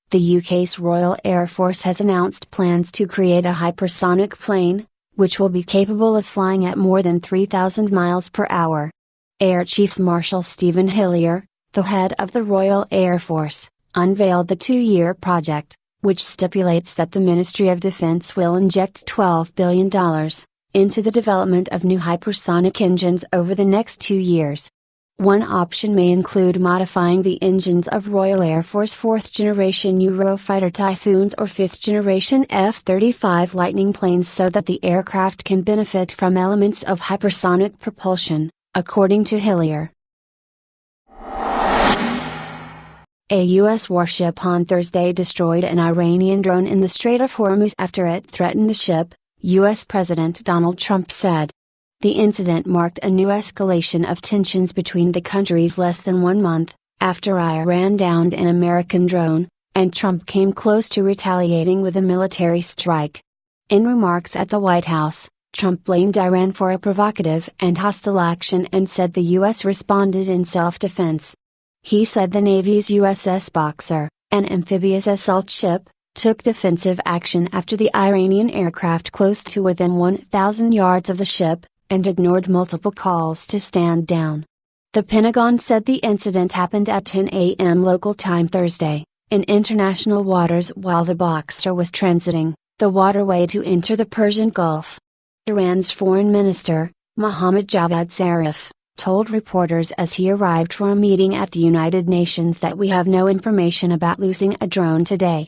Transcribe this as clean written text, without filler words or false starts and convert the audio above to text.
The UK's Royal Air Force has announced plans to create a hypersonic plane, which will be capable of flying at more than 3,000 miles per hour. Air Chief Marshal Stephen Hillier, the head of the Royal Air Force, unveiled the 2-year project, which stipulates that the Ministry of Defence will inject $12 billion into the development of new hypersonic engines over the next 2 years. One option may include modifying the engines of Royal Air Force 4th generation Eurofighter Typhoons or 5th generation F-35 Lightning planes so that the aircraft can benefit from elements of hypersonic propulsion, according to Hillier. A U.S. warship on Thursday destroyed an Iranian drone in the Strait of Hormuz after it threatened the ship, U.S. President Donald Trump said. The incident marked a new escalation of tensions between the countries less than 1 month after Iran downed an American drone, and Trump came close to retaliating with a military strike. In remarks at the White House, Trump blamed Iran for a provocative and hostile action and said the U.S. responded in self-defense. He said the Navy's USS Boxer, an amphibious assault ship, took defensive action after the Iranian aircraft close to within 1,000 yards of the ship, and ignored multiple calls to stand down. The Pentagon said the incident happened at 10 a.m. local time Thursday, in international waters while the Boxer was transiting the waterway to enter the Persian Gulf. Iran's Foreign Minister, Mohammad Javad Zarif, told reporters as he arrived for a meeting at the United Nations that we have no information about losing a drone today.